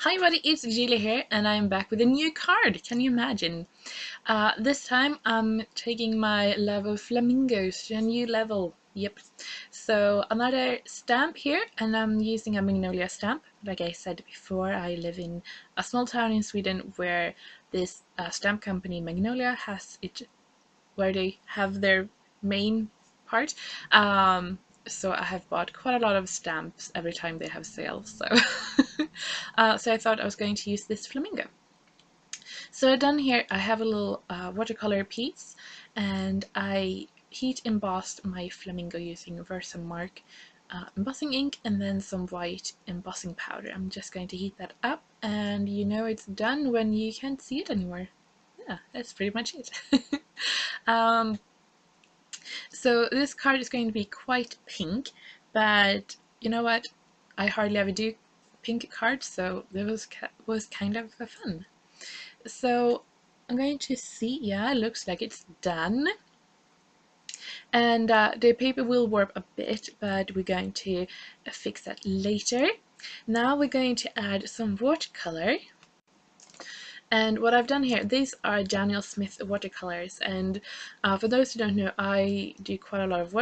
Hi everybody, it's Julia here and I'm back with a new card. Can you imagine? This time I'm taking my love of flamingos to a new level. Yep. So another stamp here, and I'm using a Magnolia stamp. Like I said before, I live in a small town in Sweden where this stamp company Magnolia has it, where they have their main part. So I have bought quite a lot of stamps every time they have sales. So I thought I was going to use this flamingo. So down here I have a little watercolor piece, and I heat embossed my flamingo using Versamark embossing ink and then some white embossing powder. I'm just going to heat that up, and you know it's done when you can't see it anymore. Yeah, that's pretty much it. um, so this card is going to be quite pink, but you know what? I hardly ever do pink cards, so this was kind of fun. So I'm going to see, yeah, it looks like it's done. And the paper will warp a bit, but we're going to fix that later. Now we're going to add some watercolor. And what I've done here, these are Daniel Smith watercolors, and for those who don't know, I do quite a lot of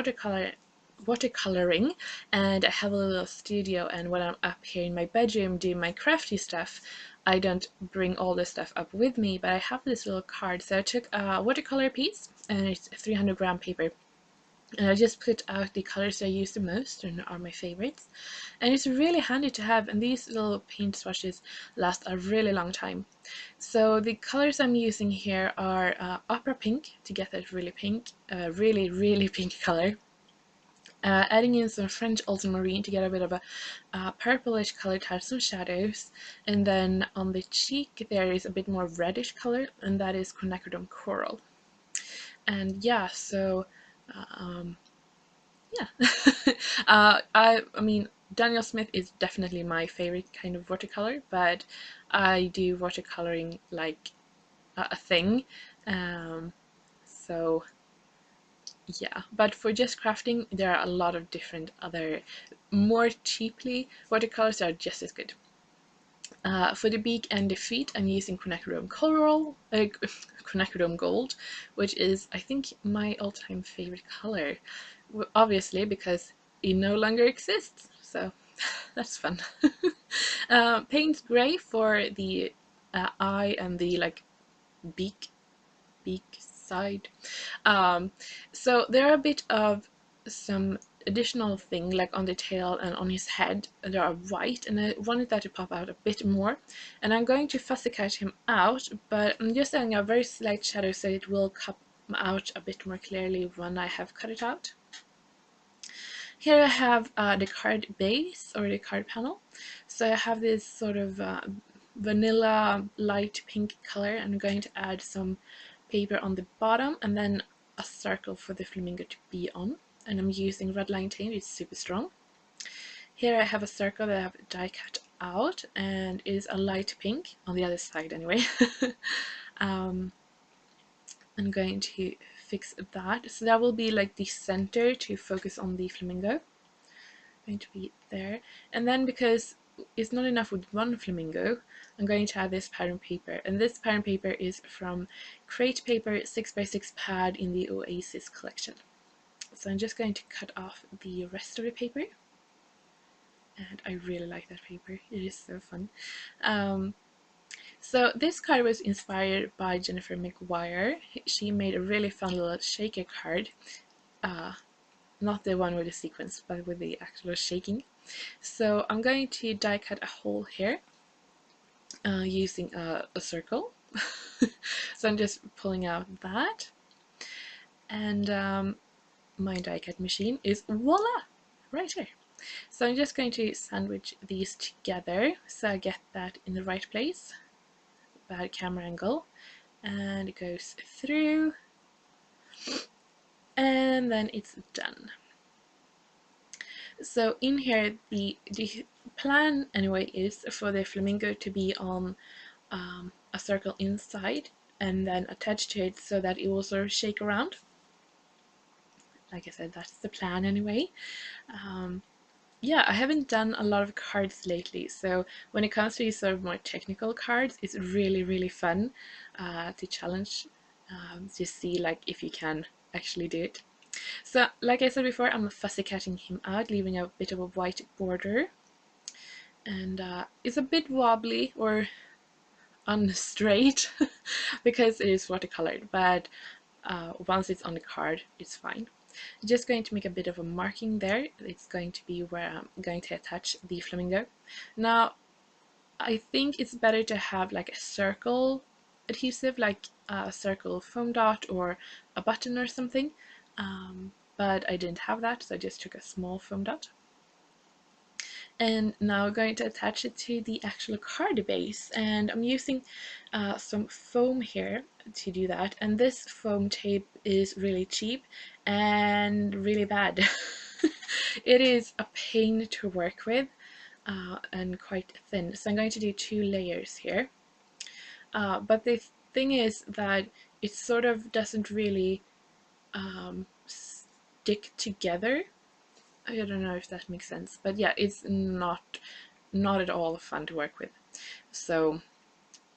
watercoloring, and I have a little studio, and when I'm up here in my bedroom doing my crafty stuff, I don't bring all the stuff up with me, but I have this little card. So I took a watercolor piece, and it's 300-gram paper, and I just put out the colors I use the most and are my favorites. And it's really handy to have, and these little paint swatches last a really long time. So the colors I'm using here are opera pink to get that really pink, really pink color. Adding in some French ultramarine to get a bit of a purplish color to have some shadows, and then on the cheek there is a bit more reddish color, and that is quinacridone coral. And yeah, so yeah. I mean, Daniel Smith is definitely my favorite kind of watercolor, but I do watercoloring like a thing. Um, so yeah, but for just crafting, there are a lot of different other more cheaply watercolors that are just as good. For the beak and the feet, I'm using quinacridone coral, quinacridone gold, which is, I think, my all-time favorite color. Obviously, because it no longer exists, so that's fun. Paint gray for the eye and the beak side. Um, so there are a bit of some additional thing like on the tail and on his head that are white, and I wanted that to pop out a bit more, and I'm going to fussy cut him out, but I'm just adding a very slight shadow so it will come out a bit more clearly when I have cut it out. Here I have the card base, or the card panel. So I have this sort of vanilla light pink color. I'm going to add some paper on the bottom and then a circle for the flamingo to be on. And I'm using red line tape, it's super strong. Here I have a circle that I have die cut out, and it is a light pink on the other side anyway. I'm going to fix that. So that will be like the center to focus on the flamingo. Going to be there, and then because it's not enough with one flamingo, I'm going to add this pattern paper, and this pattern paper is from Crate Paper 6x6 pad in the Oasis collection. So I'm just going to cut off the rest of the paper, and I really like that paper, it is so fun. So this card was inspired by Jennifer McGuire. She made a really fun little shaker card, not the one with the sequence, but with the actual shaking. So I'm going to die cut a hole here using a circle. So I'm just pulling out that, and my die cut machine is voila, right here. So I'm just going to sandwich these together so I get that in the right place. Bad camera angle, and it goes through, and then it's done. So in here, the plan anyway is for the flamingo to be on a circle inside and then attached to it so that it will sort of shake around. Like I said, that's the plan anyway. yeah, I haven't done a lot of cards lately, so when it comes to these sort of more technical cards, it's really, really fun to challenge, to see like if you can actually do it. So, like I said before, I'm fussy cutting him out, leaving a bit of a white border, and it's a bit wobbly or unstraight because it is watercolored, but once it's on the card, it's fine. Just going to make a bit of a marking there. It's going to be where I'm going to attach the flamingo. Now, I think it's better to have like a circle adhesive, like a circle foam dot or a button or something. But I didn't have that, so I just took a small foam dot. And now I'm going to attach it to the actual card base, and I'm using some foam here to do that, and this foam tape is really cheap and really bad. It is a pain to work with and quite thin, so I'm going to do 2 layers here, but the thing is that it sort of doesn't really stick together. I don't know if that makes sense, but yeah, it's not at all fun to work with. So,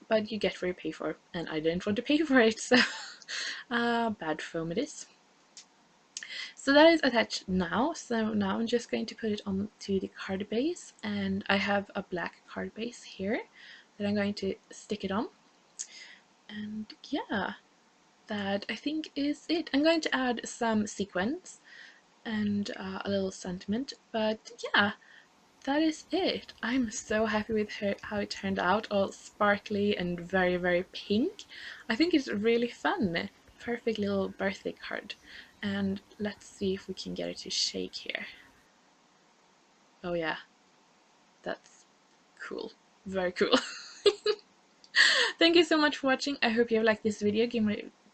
but you get what you pay for, and I didn't want to pay for it, so bad foam it is. So that is attached now. So now I'm just going to put it onto the card base, and I have a black card base here that I'm going to stick it on. And yeah, that I think is it. I'm going to add some sequins and a little sentiment, but yeah, that is it. I'm so happy with how it turned out, all sparkly and very, very pink. I think it's really fun. Perfect little birthday card. And let's see if we can get it to shake here. Oh yeah, that's cool. Very cool. Thank you so much for watching. I hope you have liked this video. Give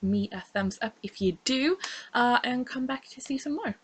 me a thumbs up if you do, and come back to see some more.